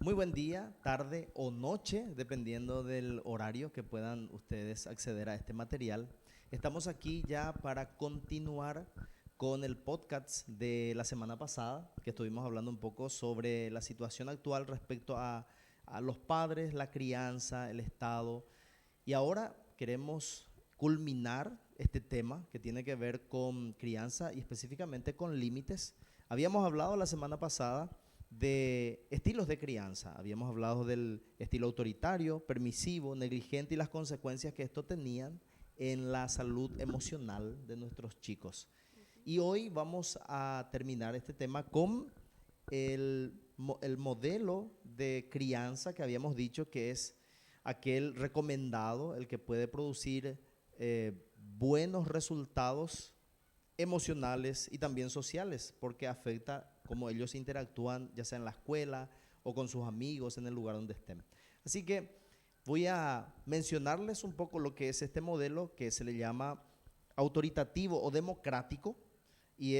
Muy buen día, tarde o noche, dependiendo del horario que puedan ustedes acceder a este material. Estamos aquí ya para continuar con el podcast de la semana pasada, que estuvimos hablando un poco sobre la situación actual respecto a los padres, la crianza, el Estado. Y ahora queremos culminar este tema que tiene que ver con crianza y específicamente con límites. Habíamos hablado la semana pasada de estilos de crianza. Habíamos hablado del estilo autoritario, permisivo, negligente y las consecuencias que esto tenían en la salud emocional de nuestros chicos. Y hoy vamos a terminar este tema con el modelo de crianza que habíamos dicho que es aquel recomendado, el que puede producir buenos resultados emocionales y también sociales, porque afecta cómo ellos interactúan, ya sea en la escuela o con sus amigos, en el lugar donde estén. Así que voy a mencionarles un poco lo que es este modelo que se le llama autoritativo o democrático y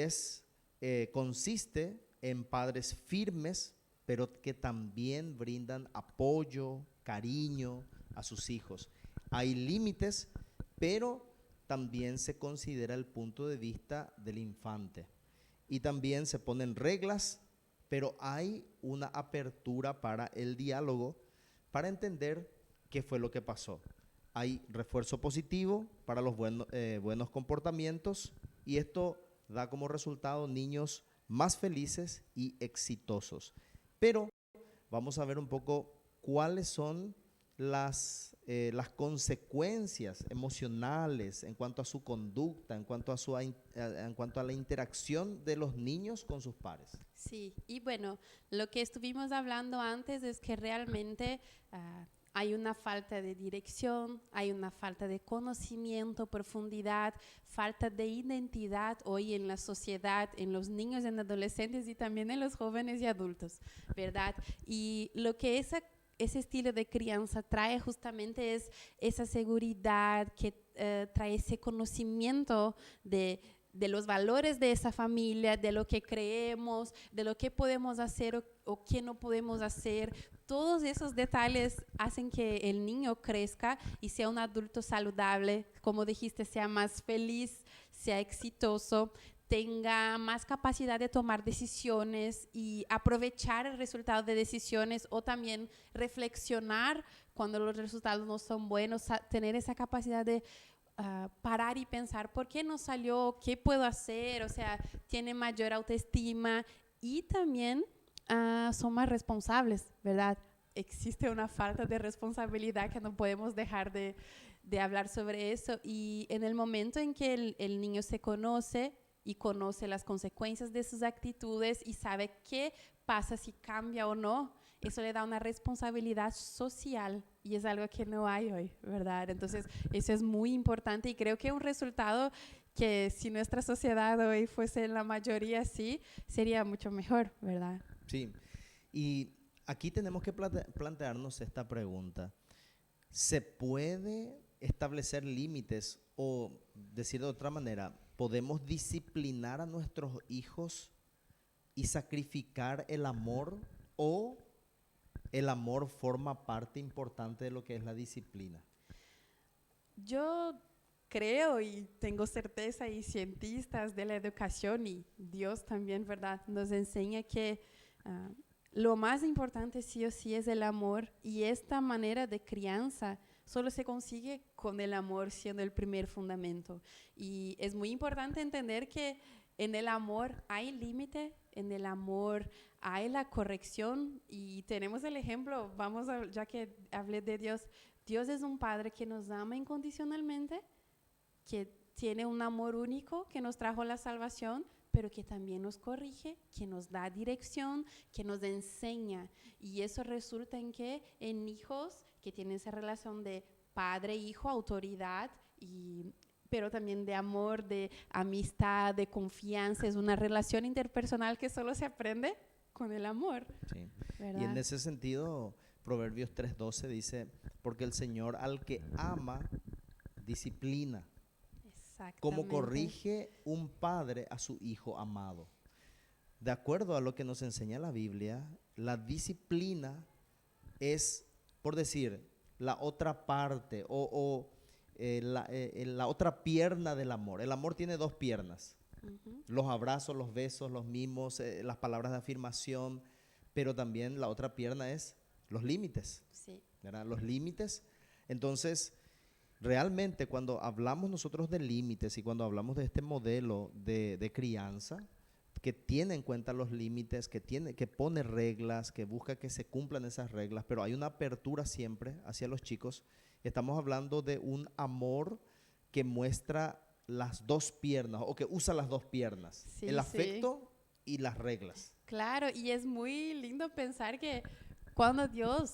consiste en padres firmes, pero que también brindan apoyo, cariño a sus hijos. Hay límites, pero también se considera el punto de vista del infante. Y también se ponen reglas, pero hay una apertura para el diálogo, para entender qué fue lo que pasó. Hay refuerzo positivo para los buenos comportamientos y esto da como resultado niños más felices y exitosos. Pero vamos a ver un poco cuáles son las consecuencias emocionales en cuanto a su conducta, en cuanto a la interacción de los niños con sus pares. Sí, y bueno, lo que estuvimos hablando antes es que realmente hay una falta de dirección, hay una falta de conocimiento, profundidad, falta de identidad hoy en la sociedad, en los niños, en adolescentes y también en los jóvenes y adultos, ¿verdad? Y lo que ese estilo de crianza trae justamente es esa seguridad que trae ese conocimiento de los valores de esa familia, de lo que creemos, de lo que podemos hacer o qué no podemos hacer. Todos esos detalles hacen que el niño crezca y sea un adulto saludable, como dijiste, sea más feliz, sea exitoso, tenga más capacidad de tomar decisiones y aprovechar el resultado de decisiones o también reflexionar cuando los resultados no son buenos, tener esa capacidad de parar y pensar por qué no salió, qué puedo hacer, o sea, tiene mayor autoestima y también son más responsables, ¿verdad? Existe una falta de responsabilidad que no podemos dejar de hablar sobre eso y en el momento en que el niño se conoce y conoce las consecuencias de sus actitudes y sabe qué pasa si cambia o no, eso le da una responsabilidad social y es algo que no hay hoy, ¿verdad? Entonces, eso es muy importante y creo que un resultado que si nuestra sociedad hoy fuese la mayoría así, sería mucho mejor, ¿verdad? Sí, y aquí tenemos que plantearnos esta pregunta. ¿Se puede establecer límites o, decir de otra manera, podemos disciplinar a nuestros hijos y sacrificar el amor o el amor forma parte importante de lo que es la disciplina? Yo creo y tengo certeza y cientistas de la educación y Dios también, ¿verdad? Nos enseña que uh, lo más importante sí o sí es el amor y esta manera de crianza solo se consigue con el amor siendo el primer fundamento. Y es muy importante entender que en el amor hay límite, en el amor hay la corrección y tenemos el ejemplo, ya que hablé de Dios, Dios es un Padre que nos ama incondicionalmente, que tiene un amor único, que nos trajo la salvación, pero que también nos corrige, que nos da dirección, que nos enseña. Y eso resulta en que en hijos que tienen esa relación de padre-hijo, autoridad, pero también de amor, de amistad, de confianza. Es una relación interpersonal que solo se aprende con el amor, Sí. Y en ¿verdad? ese sentido, Proverbios 3:12 dice, porque el Señor al que ama, disciplina, como Exactamente. corrige un padre a su hijo amado. de acuerdo a lo que nos enseña la Biblia, la disciplina es, por decir, la otra parte la otra pierna del amor. El amor tiene dos piernas: Ujú. los abrazos, los besos, los mimos, las palabras de afirmación, pero también la otra pierna es los límites, Sí. ¿verdad? Los límites. Entonces, realmente cuando hablamos nosotros de límites y cuando hablamos de este modelo de crianza, que tiene en cuenta los límites, que pone reglas, que busca que se cumplan esas reglas, pero hay una apertura siempre hacia los chicos. Estamos hablando de un amor que muestra las dos piernas o que usa las dos piernas, Sí, el sí. afecto y las reglas. Claro, y es muy lindo pensar que cuando Dios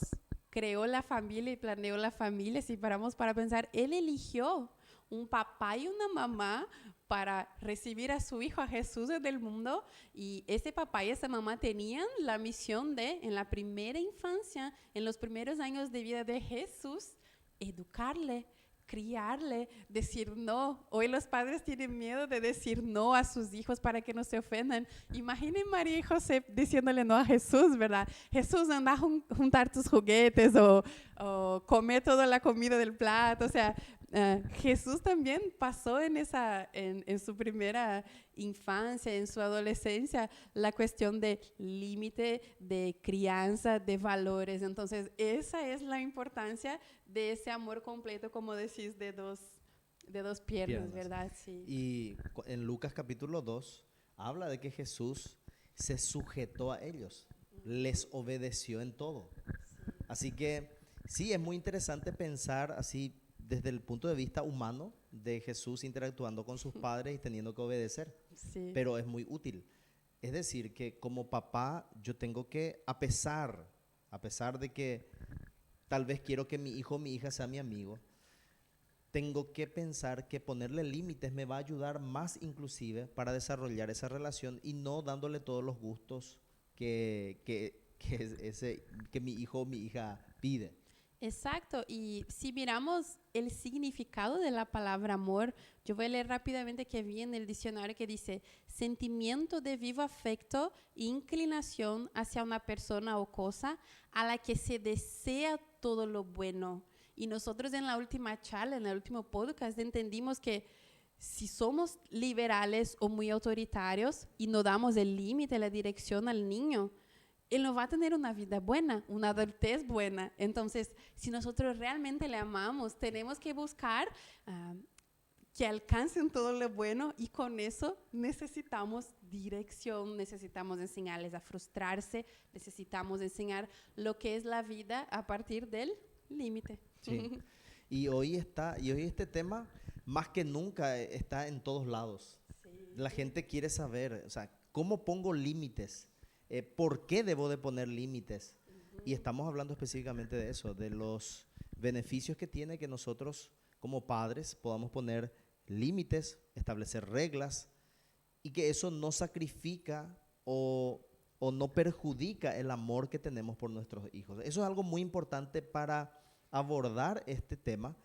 creó la familia y planeó la familia, si paramos para pensar, Él eligió un papá y una mamá para recibir a su hijo, a Jesús en el mundo, y ese papá y esa mamá tenían la misión de, en la primera infancia, en los primeros años de vida de Jesús, educarle, criarle, decir no. Hoy los padres tienen miedo de decir no a sus hijos para que no se ofendan. Imaginen María y José diciéndole no a Jesús, ¿verdad? Jesús, anda a juntar tus juguetes o come toda la comida del plato. O sea, Jesús también pasó en su primera infancia, en su adolescencia, la cuestión de límite, de crianza, de valores. Entonces, esa es la importancia de ese amor completo, como decís, de dos piernas, ¿verdad? Sí. Y en Lucas capítulo 2 habla de que Jesús se sujetó a ellos, les obedeció en todo. Así que sí, es muy interesante pensar así desde el punto de vista humano de Jesús interactuando con sus padres y teniendo que obedecer, Sí. pero es muy útil. Es decir, que como papá yo tengo que, a pesar de que tal vez quiero que mi hijo o mi hija sea mi amigo, tengo que pensar que ponerle límites me va a ayudar más inclusive para desarrollar esa relación y no dándole todos los gustos que mi hijo o mi hija pide. Exacto, y si miramos el significado de la palabra amor, yo voy a leer rápidamente que vi en el diccionario que dice sentimiento de vivo afecto e inclinación hacia una persona o cosa a la que se desea todo lo bueno. Y nosotros en la última charla, en el último podcast, entendimos que si somos liberales o muy autoritarios y no damos el límite, la dirección al niño, él no va a tener una vida buena, una adultez buena. Entonces, si nosotros realmente le amamos, tenemos que buscar que alcancen todo lo bueno y con eso necesitamos dirección, necesitamos enseñarles a frustrarse, necesitamos enseñar lo que es la vida a partir del límite. Sí. Y hoy este tema más que nunca está en todos lados. Sí. La gente quiere saber, o sea, ¿cómo pongo límites? ¿Por qué debo de poner límites? Y estamos hablando específicamente de eso, de los beneficios que tiene que nosotros como padres podamos poner límites, establecer reglas y que eso no sacrifica o no perjudica el amor que tenemos por nuestros hijos. Eso es algo muy importante para abordar este tema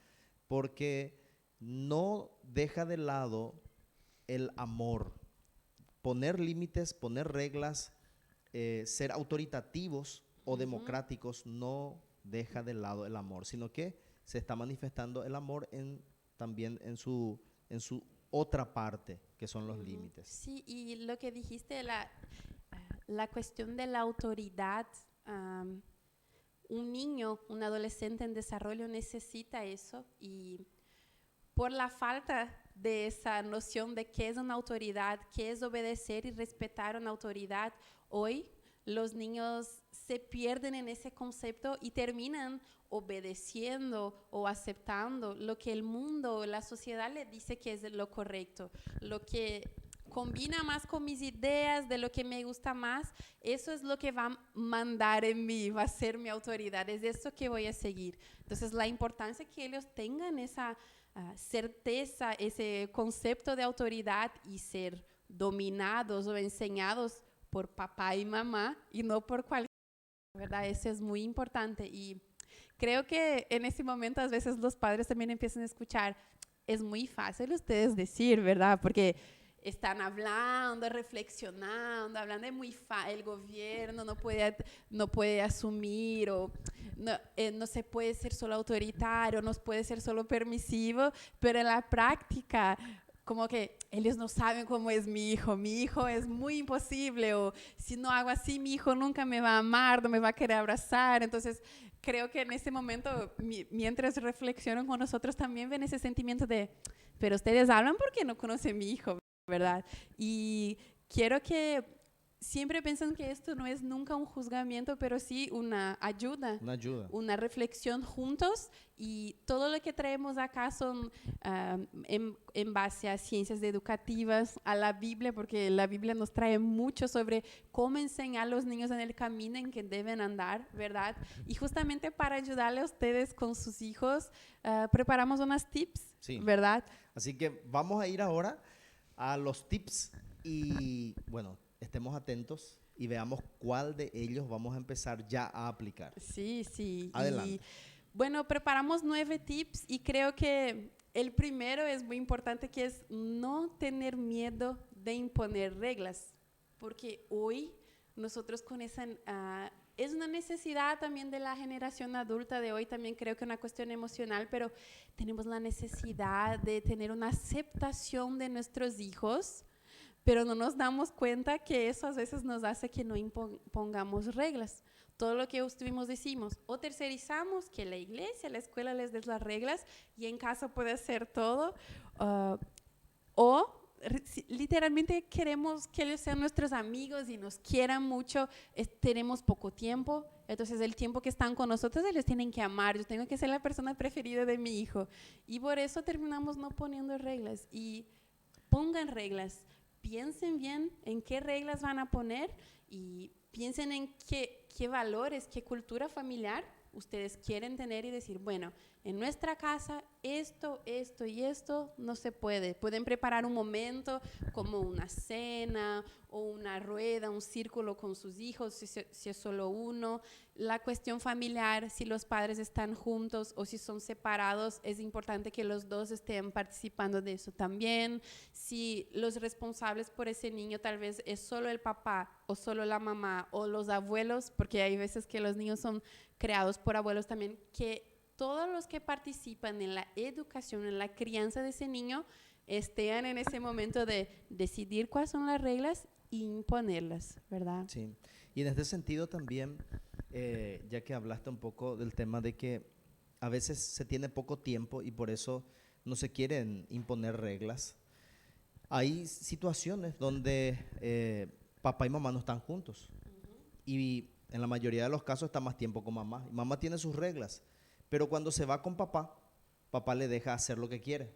porque no deja de lado el amor. Poner límites, poner reglas, ser autoritativos o democráticos no deja de lado el amor, sino que se está manifestando el amor también en su otra parte, que son los límites. Sí, y lo que dijiste, la cuestión de la autoridad, un niño, un adolescente en desarrollo necesita eso y por la falta de esa noción de qué es una autoridad, qué es obedecer y respetar una autoridad, hoy los niños se pierden en ese concepto y terminan obedeciendo o aceptando lo que el mundo, la sociedad le dice que es lo correcto, lo que combina más con mis ideas, de lo que me gusta más, eso es lo que va a mandar en mí, va a ser mi autoridad, es eso que voy a seguir. Entonces, la importancia que ellos tengan esa certeza, ese concepto de autoridad y ser dominados o enseñados por papá y mamá y no por cualquier, ¿verdad? Eso es muy importante y creo que en ese momento a veces los padres también empiezan a escuchar, es muy fácil ustedes decir, ¿verdad? Porque están hablando, reflexionando, hablando es muy el gobierno no puede asumir o no se puede ser solo autoritario, no puede ser solo permisivo, pero en la práctica como que ellos no saben cómo es mi hijo es muy imposible, o si no hago así, mi hijo nunca me va a amar, no me va a querer abrazar. Entonces, creo que en ese momento, mientras reflexionan con nosotros, también ven ese sentimiento de, pero ustedes hablan porque no conocen a mi hijo, ¿verdad? Y quiero que siempre piensen que esto no es nunca un juzgamiento, pero sí una ayuda. Una ayuda. Una reflexión juntos, y todo lo que traemos acá son en base a ciencias educativas, a la Biblia, porque la Biblia nos trae mucho sobre cómo enseñar a los niños en el camino en que deben andar, ¿verdad? Y justamente para ayudarle a ustedes con sus hijos, preparamos unas tips, Sí. ¿verdad? Así que vamos a ir ahora a los tips y bueno, estemos atentos y veamos cuál de ellos vamos a empezar ya a aplicar. Sí, sí. Adelante. Y bueno, preparamos 9 tips y creo que el primero es muy importante, que es no tener miedo de imponer reglas, porque hoy nosotros con esa... es una necesidad también de la generación adulta de hoy, también creo que es una cuestión emocional, pero tenemos la necesidad de tener una aceptación de nuestros hijos, pero no nos damos cuenta que eso a veces nos hace que no impongamos reglas. Todo lo que estuvimos decimos, o tercerizamos que la iglesia, la escuela les dé las reglas y en casa puede hacer todo, o literalmente queremos que ellos sean nuestros amigos y nos quieran mucho, tenemos poco tiempo, entonces el tiempo que están con nosotros ellos tienen que amar, yo tengo que ser la persona preferida de mi hijo, y por eso terminamos no poniendo reglas. Y pongan reglas, piensen bien en qué reglas van a poner y piensen en qué valores, qué cultura familiar ustedes quieren tener, y decir, bueno, en nuestra casa esto y esto no se puede. Pueden preparar un momento como una cena o una rueda, un círculo con sus hijos, si es solo uno. La cuestión familiar, si los padres están juntos o si son separados, es importante que los dos estén participando de eso también. Si los responsables por ese niño tal vez es solo el papá o solo la mamá o los abuelos, porque hay veces que los niños son creados por abuelos también, que todos los que participan en la educación, en la crianza de ese niño, estén en ese momento de decidir cuáles son las reglas e imponerlas, ¿verdad? Sí, y en este sentido también, ya que hablaste un poco del tema de que a veces se tiene poco tiempo y por eso no se quieren imponer reglas, hay situaciones donde papá y mamá no están juntos y en la mayoría de los casos está más tiempo con mamá. Mamá tiene sus reglas, pero cuando se va con papá, papá le deja hacer lo que quiere.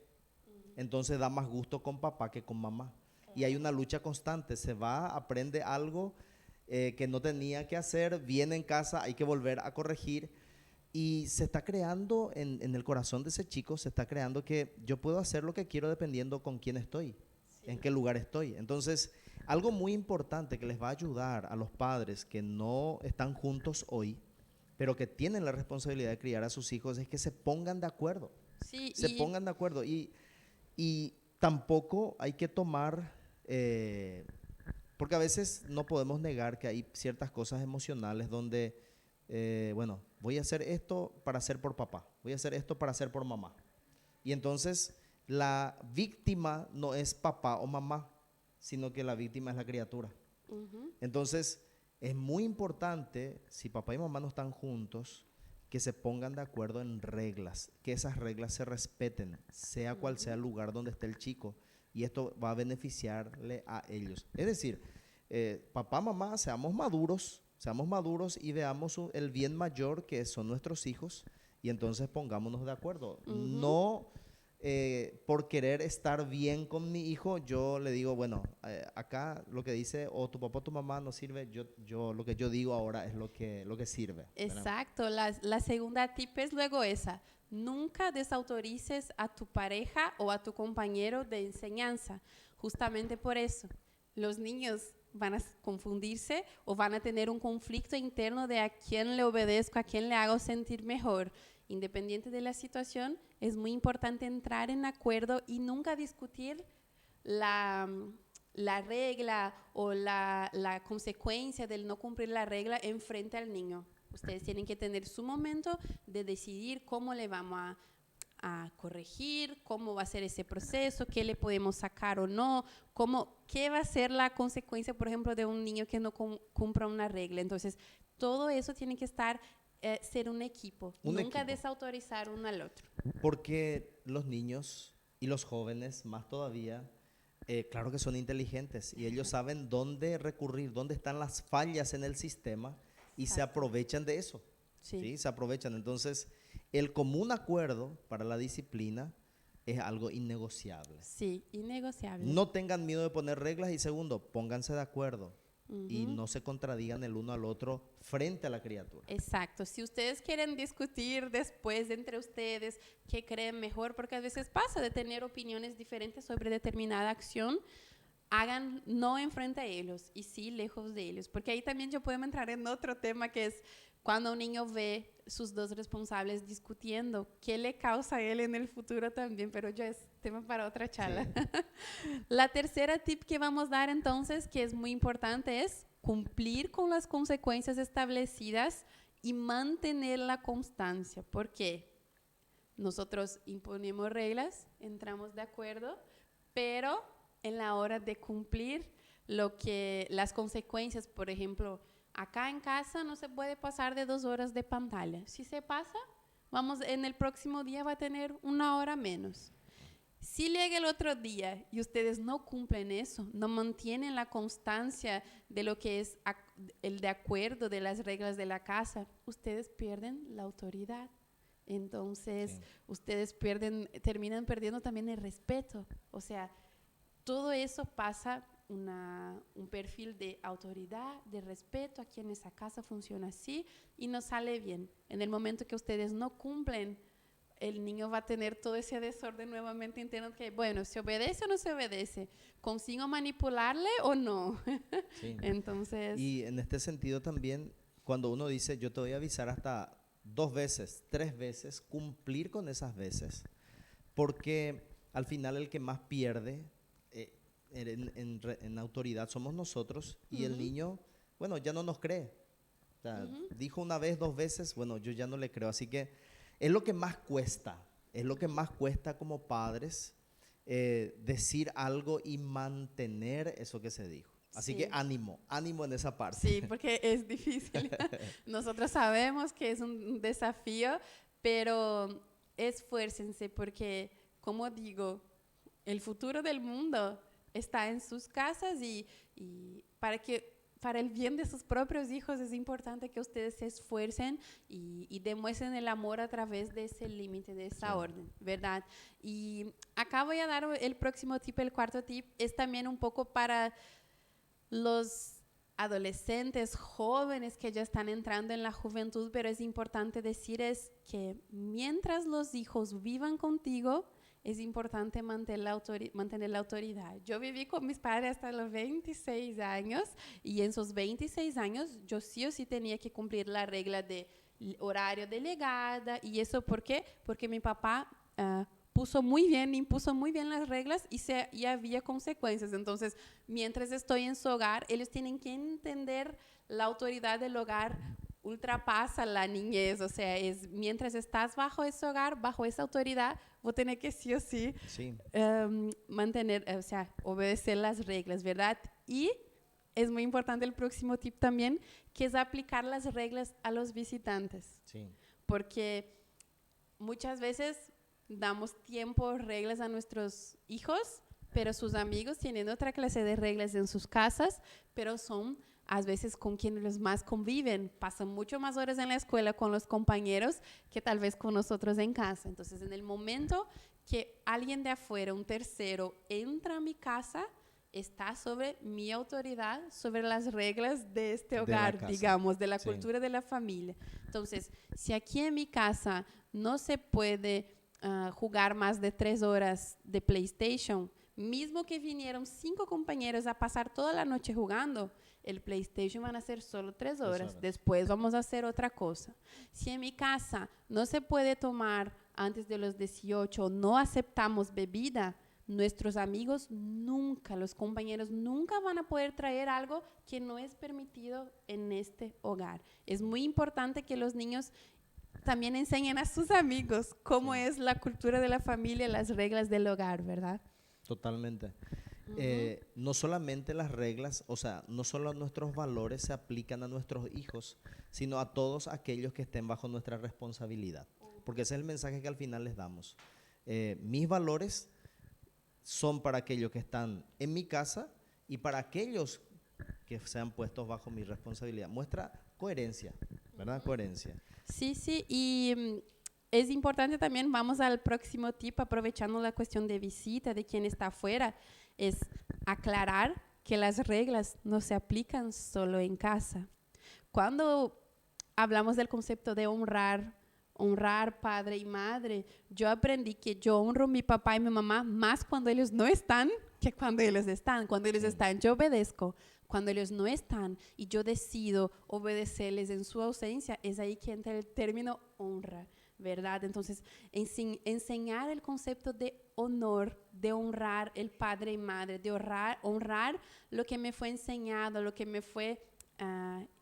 Entonces da más gusto con papá que con mamá. Y hay una lucha constante. Se va, aprende algo que no tenía que hacer, viene en casa, hay que volver a corregir. Y se está creando en el corazón de ese chico, se está creando que yo puedo hacer lo que quiero dependiendo con quién estoy, en qué lugar estoy. Entonces, algo muy importante que les va a ayudar a los padres que no están juntos hoy, pero que tienen la responsabilidad de criar a sus hijos, es que se pongan de acuerdo. Sí, Se pongan de acuerdo. Y tampoco hay que tomar, porque a veces no podemos negar que hay ciertas cosas emocionales donde, bueno, voy a hacer esto para hacer por papá, voy a hacer esto para hacer por mamá. Y entonces la víctima no es papá o mamá, sino que la víctima es la criatura. Entonces, es muy importante, si papá y mamá no están juntos, que se pongan de acuerdo en reglas, que esas reglas se respeten, sea cual sea el lugar donde esté el chico, y esto va a beneficiarle a ellos. Es decir, papá, mamá, seamos maduros y veamos el bien mayor que son nuestros hijos, y entonces pongámonos de acuerdo. No por querer estar bien con mi hijo, yo le digo, bueno, acá lo que dice o tu papá o tu mamá no sirve, yo lo que yo digo ahora es lo que sirve. Exacto, la segunda tip es luego esa: nunca desautorices a tu pareja o a tu compañero de enseñanza. Justamente por eso, los niños van a confundirse o van a tener un conflicto interno de a quién le obedezco, a quién le hago sentir mejor. Independiente de la situación, es muy importante entrar en acuerdo y nunca discutir la regla o la consecuencia del no cumplir la regla enfrente al niño. Ustedes tienen que tener su momento de decidir cómo le vamos a corregir, cómo va a ser ese proceso, qué le podemos sacar o no, qué va a ser la consecuencia, por ejemplo, de un niño que no cumpla una regla. Entonces, todo eso tiene que ser un equipo, nunca desautorizar uno al otro. Porque los niños y los jóvenes, más todavía, claro que son inteligentes y ellos saben dónde recurrir, dónde están las fallas en el sistema y se aprovechan de eso. Sí, se aprovechan. Entonces, el común acuerdo para la disciplina es algo innegociable. Sí, innegociable. No tengan miedo de poner reglas y segundo, pónganse de acuerdo y no se contradigan el uno al otro frente a la criatura. Exacto. Si ustedes quieren discutir después entre ustedes qué creen mejor, porque a veces pasa de tener opiniones diferentes sobre determinada acción, hagan no enfrente a ellos y sí lejos de ellos, porque ahí también yo puedo entrar en otro tema que es cuando un niño ve sus dos responsables discutiendo, ¿qué le causa a él en el futuro también? Pero ya es tema para otra charla. Sí. La tercera tip que vamos a dar entonces, que es muy importante, es cumplir con las consecuencias establecidas y mantener la constancia. ¿Por qué? Nosotros imponemos reglas, entramos de acuerdo, pero en la hora de cumplir las consecuencias, por ejemplo, acá en casa no se puede pasar de 2 horas de pantalla. Si se pasa, en el próximo día va a tener 1 hora menos. Si llega el otro día y ustedes no cumplen eso, no mantienen la constancia de lo que es el de acuerdo de las reglas de la casa, ustedes pierden la autoridad. Entonces, ustedes terminan perdiendo también el respeto. O sea, todo eso pasa un perfil de autoridad, de respeto. Aquí en esa casa funciona así y no sale bien. En el momento que ustedes no cumplen, el niño va a tener todo ese desorden nuevamente interno que, bueno, ¿se obedece o no se obedece? ¿Consigo manipularle o no? Sí. Entonces... Y en este sentido también, cuando uno dice, yo te voy a avisar hasta 2 veces, 3 veces, cumplir con esas veces. Porque al final el que más pierde en autoridad somos nosotros y el niño, bueno, ya no nos cree. O sea, dijo 1 vez, 2 veces, bueno, yo ya no le creo. Así que es lo que más cuesta como padres decir algo y mantener eso que se dijo. Así que ánimo en esa parte. Sí, porque es difícil. Nosotros sabemos que es un desafío, pero esfuércense porque, como digo, el futuro del mundo está en sus casas y para el bien de sus propios hijos es importante que ustedes se esfuercen y demuestren el amor a través de ese límite, de esa orden, ¿verdad? Y acá voy a dar el próximo tip, el cuarto tip, es también un poco para los adolescentes, jóvenes que ya están entrando en la juventud, pero es importante decir es que mientras los hijos vivan contigo, es importante mantener la autoridad. Yo viví con mis padres hasta los 26 años y en esos 26 años yo sí o sí tenía que cumplir la regla de horario de llegada. ¿Y eso por qué? Porque mi papá impuso muy bien las reglas y había consecuencias. Entonces, mientras estoy en su hogar, ellos tienen que entender la autoridad del hogar ultrapasa la niñez, o sea, mientras estás bajo ese hogar, bajo esa autoridad, vos tenés que sí o sí, mantener, o sea, obedecer las reglas, ¿verdad? Y es muy importante el próximo tip también, que es aplicar las reglas a los visitantes. Sí. Porque muchas veces damos tiempo, reglas a nuestros hijos, pero sus amigos tienen otra clase de reglas en sus casas, pero son a veces con quienes más conviven, pasan mucho más horas en la escuela con los compañeros que tal vez con nosotros en casa. Entonces, en el momento que alguien de afuera, un tercero, entra a mi casa, está sobre mi autoridad, sobre las reglas de este hogar, digamos, de la cultura de la familia. Entonces, si aquí en mi casa no se puede jugar más de 3 horas de PlayStation, mismo que vinieron 5 compañeros a pasar toda la noche jugando, el PlayStation van a ser solo 3 horas. Después vamos a hacer otra cosa. Si en mi casa no se puede tomar antes de los 18, no aceptamos bebida, Nuestros amigos nunca, los compañeros nunca van a poder traer algo que no es permitido en este hogar. Es muy importante que los niños también enseñen a sus amigos cómo es la cultura de la familia, las reglas del hogar, ¿verdad? Totalmente. No solamente las reglas, o sea, no solo nuestros valores se aplican a nuestros hijos, sino a todos aquellos que estén bajo nuestra responsabilidad. Porque ese es el mensaje que al final les damos. Mis valores son para aquellos que están en mi casa y para aquellos que sean puestos bajo mi responsabilidad. Muestra coherencia, ¿verdad? Coherencia. Sí, sí, y es importante también, vamos al próximo tip, aprovechando la cuestión de visita, de quien está afuera, es aclarar que las reglas no se aplican solo en casa. Cuando hablamos del concepto de honrar padre y madre, yo aprendí que yo honro a mi papá y mi mamá más cuando ellos no están que cuando ellos están. Cuando ellos están, yo obedezco. Cuando ellos no están y yo decido obedecerles en su ausencia, es ahí que entra el término honra, ¿verdad? Entonces, enseñar el concepto de honor, de honrar el padre y madre, de honrar lo que me fue enseñado, lo que me fue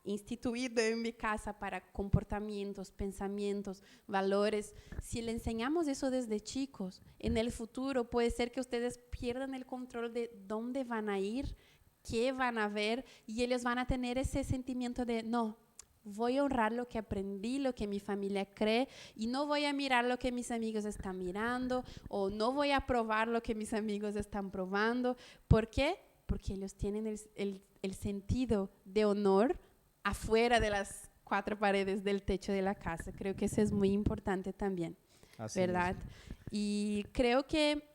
instituido en mi casa para comportamientos, pensamientos, valores. Si le enseñamos eso desde chicos, en el futuro puede ser que ustedes pierdan el control de dónde van a ir, qué van a ver, y ellos van a tener ese sentimiento de no, voy a honrar lo que aprendí, lo que mi familia cree, y no voy a mirar lo que mis amigos están mirando, o no voy a probar lo que mis amigos están probando. ¿Por qué? Porque ellos tienen el sentido de honor afuera de las cuatro paredes del techo de la casa. Creo que eso es muy importante también, Así ¿verdad? mismo. Y creo que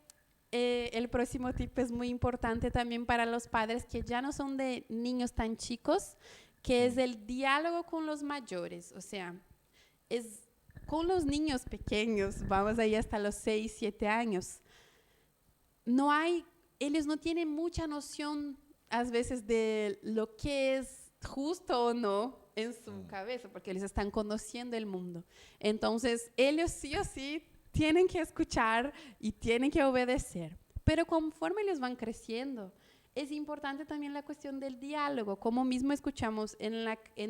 el próximo tip es muy importante también para los padres que ya no son de niños tan chicos, que es el diálogo con los mayores. O sea, es con los niños pequeños, vamos ahí hasta los 6, 7 años. Ellos no tienen mucha noción a veces de lo que es justo o no en su cabeza, porque ellos están conociendo el mundo. Entonces, ellos sí o sí tienen que escuchar y tienen que obedecer. Pero conforme ellos van creciendo, es importante también la cuestión del diálogo, como mismo escuchamos en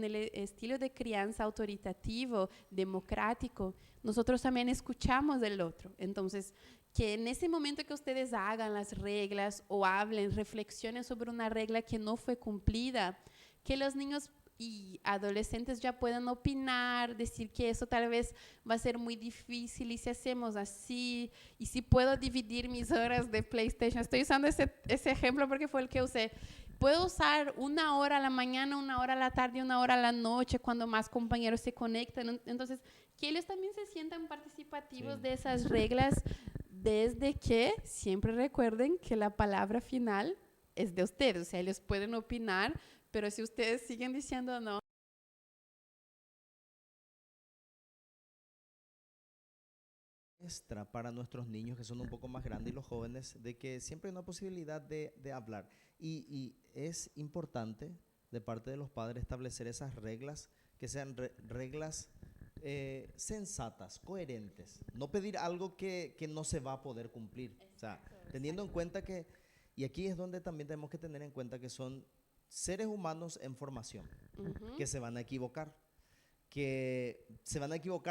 el estilo de crianza autoritativo, democrático, nosotros también escuchamos del otro. Entonces, que en ese momento que ustedes hagan las reglas o hablen, reflexionen sobre una regla que no fue cumplida, que los niños y adolescentes ya puedan opinar, decir que eso tal vez va a ser muy difícil y si hacemos así, y si puedo dividir mis horas de PlayStation. Estoy usando ese ejemplo porque fue el que usé. Puedo usar 1 hora a la mañana, 1 hora a la tarde, 1 hora a la noche, cuando más compañeros se conectan. Entonces, que ellos también se sientan participativos de esas reglas, desde que siempre recuerden que la palabra final es de ustedes. O sea, ellos pueden opinar, pero si ustedes siguen diciendo no. Extra para nuestros niños que son un poco más grandes y los jóvenes, de que siempre hay una posibilidad de hablar. Y es importante de parte de los padres establecer esas reglas, que sean reglas sensatas, coherentes. No pedir algo que no se va a poder cumplir. O sea, teniendo en cuenta que, y aquí es donde también tenemos que tener en cuenta que son seres humanos en formación, que se van a equivocar,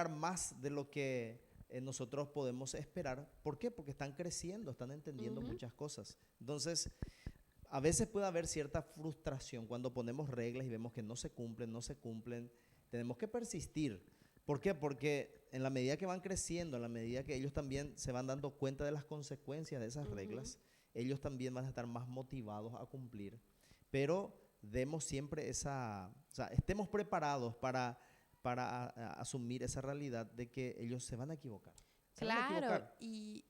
más de lo que nosotros podemos esperar. ¿Por qué? Porque están creciendo, están entendiendo muchas cosas. Entonces, a veces puede haber cierta frustración cuando ponemos reglas y vemos que no se cumplen. Tenemos que persistir. ¿Por qué? Porque en la medida que van creciendo, en la medida que ellos también se van dando cuenta de las consecuencias de esas reglas, ellos también van a estar más motivados a cumplir. Pero demos siempre o sea, estemos preparados para asumir esa realidad de que ellos se van a equivocar. Claro, y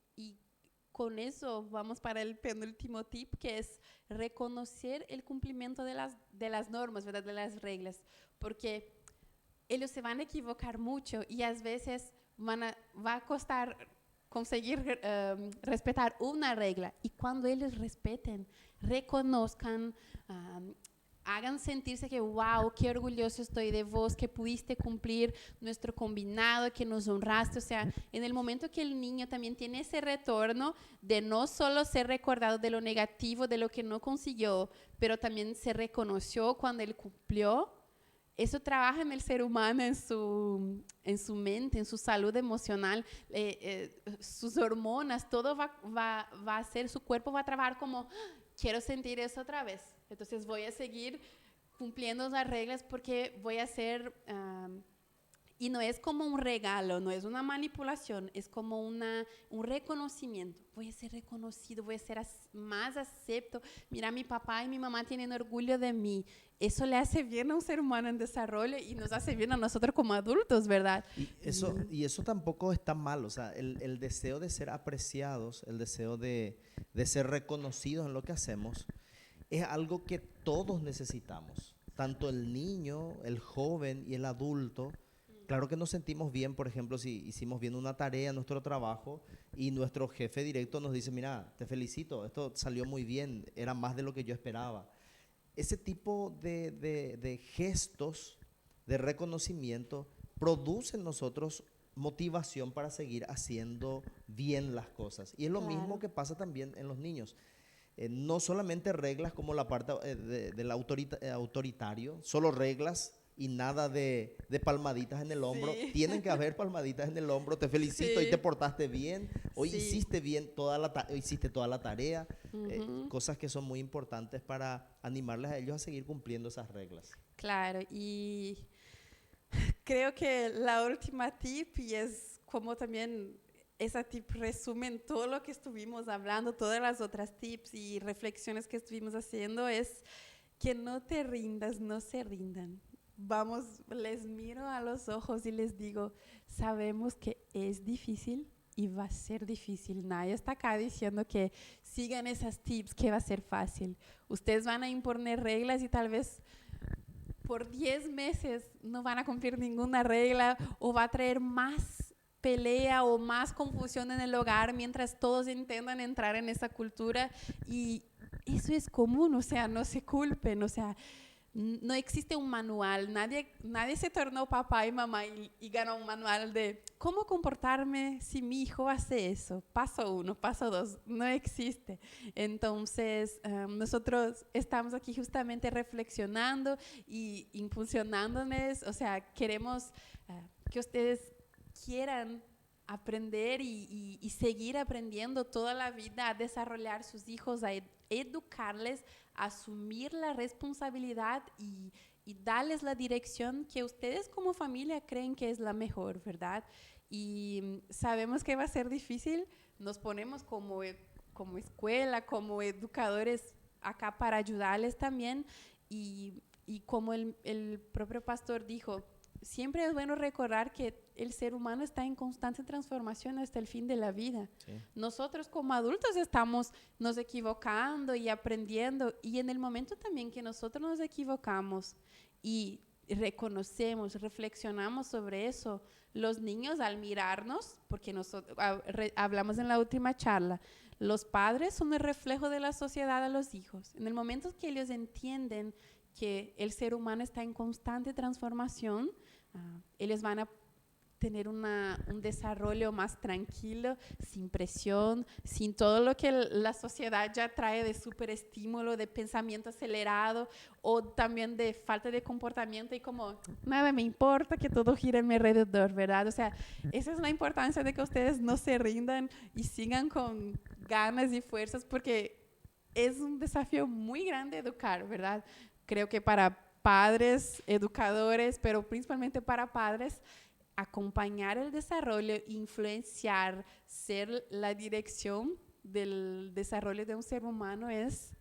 con eso vamos para el penúltimo tip, que es reconocer el cumplimiento de las normas, ¿verdad? De las reglas, porque ellos se van a equivocar mucho y a veces va a costar conseguir respetar una regla. Y cuando ellos respeten, reconozcan, hagan sentirse que, wow, qué orgulloso estoy de vos, que pudiste cumplir nuestro combinado, que nos honraste. O sea, en el momento que el niño también tiene ese retorno de no solo ser recordado de lo negativo, de lo que no consiguió, pero también se reconoció cuando él cumplió, eso trabaja en el ser humano, en su mente, en su salud emocional, sus hormonas, todo va a hacer, su cuerpo va a trabajar como, quiero sentir eso otra vez. Entonces voy a seguir cumpliendo las reglas porque voy a hacer, y no es como un regalo, no es una manipulación, es como un reconocimiento. Voy a ser reconocido, voy a ser más acepto. Mira, mi papá y mi mamá tienen orgullo de mí. Eso le hace bien a un ser humano en desarrollo y nos hace bien a nosotros como adultos, ¿verdad? Y eso tampoco está mal, o sea, el deseo de ser apreciados, el deseo de ser reconocidos en lo que hacemos, es algo que todos necesitamos, tanto el niño, el joven y el adulto. Claro que nos sentimos bien, por ejemplo, si hicimos bien una tarea en nuestro trabajo y nuestro jefe directo nos dice, mira, te felicito, esto salió muy bien, era más de lo que yo esperaba. Ese tipo de gestos de reconocimiento produce en nosotros motivación para seguir haciendo bien las cosas. Y es lo mismo que pasa también en los niños. No solamente reglas como la parte del autoritario, solo reglas y nada de palmaditas en el hombro. Sí. Tienen que haber palmaditas en el hombro. Te felicito, hoy te portaste bien, hoy Sí. hiciste bien hiciste toda la tarea. Cosas que son muy importantes para animarles a ellos a seguir cumpliendo esas reglas. Claro, y creo que la última tip, y es como también esa tip resumen todo lo que estuvimos hablando, todas las otras tips y reflexiones que estuvimos haciendo, es que no te rindas, no se rindan. Vamos, les miro a los ojos y les digo, sabemos que es difícil y va a ser difícil. Nadie está acá diciendo que sigan esas tips, que va a ser fácil. Ustedes van a imponer reglas y tal vez por 10 meses no van a cumplir ninguna regla o va a traer más pelea o más confusión en el hogar mientras todos intentan entrar en esa cultura, y eso es común, o sea, no se culpen, o sea, no existe un manual, nadie se tornó papá y mamá y ganó un manual de cómo comportarme si mi hijo hace eso. Paso 1, paso 2, no existe. Entonces, nosotros estamos aquí justamente reflexionando y impulsionándoles, o sea, queremos que ustedes quieran aprender y seguir aprendiendo toda la vida, a desarrollar sus hijos, a educarles, a asumir la responsabilidad y darles la dirección que ustedes como familia creen que es la mejor, ¿verdad? Y sabemos que va a ser difícil, nos ponemos como escuela, como educadores acá para ayudarles también, y como el propio pastor dijo, siempre es bueno recordar que el ser humano está en constante transformación hasta el fin de la vida. Sí. Nosotros como adultos estamos nos equivocando y aprendiendo, y en el momento también que nosotros nos equivocamos y reconocemos, reflexionamos sobre eso, los niños al mirarnos, porque nosotros hablamos en la última charla, los padres son el reflejo de la sociedad a los hijos. En el momento que ellos entienden que el ser humano está en constante transformación, ellos van a tener un desarrollo más tranquilo, sin presión, sin todo lo que la sociedad ya trae de superestímulo, de pensamiento acelerado o también de falta de comportamiento y como nada me importa, que todo gire a mi alrededor, ¿verdad? O sea, esa es la importancia de que ustedes no se rindan y sigan con ganas y fuerzas, porque es un desafío muy grande educar, ¿verdad? Creo que para padres, educadores, pero principalmente para padres, acompañar el desarrollo, influenciar, ser la dirección del desarrollo de un ser humano es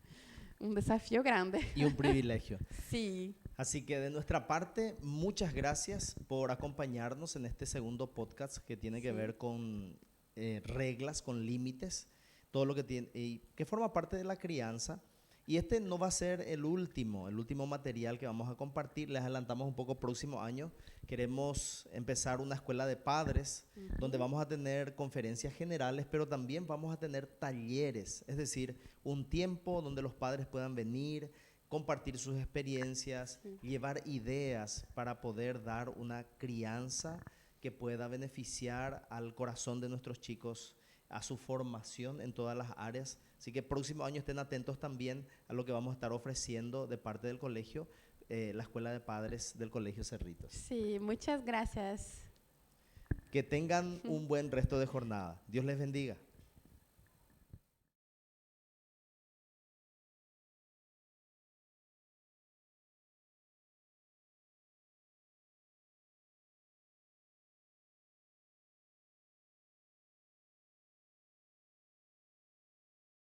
un desafío grande. Y un privilegio. Sí. Así que de nuestra parte, muchas gracias por acompañarnos en este segundo podcast que tiene que ver con reglas, con límites, todo lo que tiene, que forma parte de la crianza. Y este no va a ser el último material que vamos a compartir. Les adelantamos un poco, próximo año queremos empezar una escuela de padres, donde vamos a tener conferencias generales, pero también vamos a tener talleres, es decir, un tiempo donde los padres puedan venir, compartir sus experiencias, Sí. llevar ideas para poder dar una crianza que pueda beneficiar al corazón de nuestros chicos, a su formación en todas las áreas. Así que próximo año estén atentos también a lo que vamos a estar ofreciendo de parte del colegio, la Escuela de Padres del Colegio Cerritos. Sí, muchas gracias. Que tengan un buen resto de jornada. Dios les bendiga.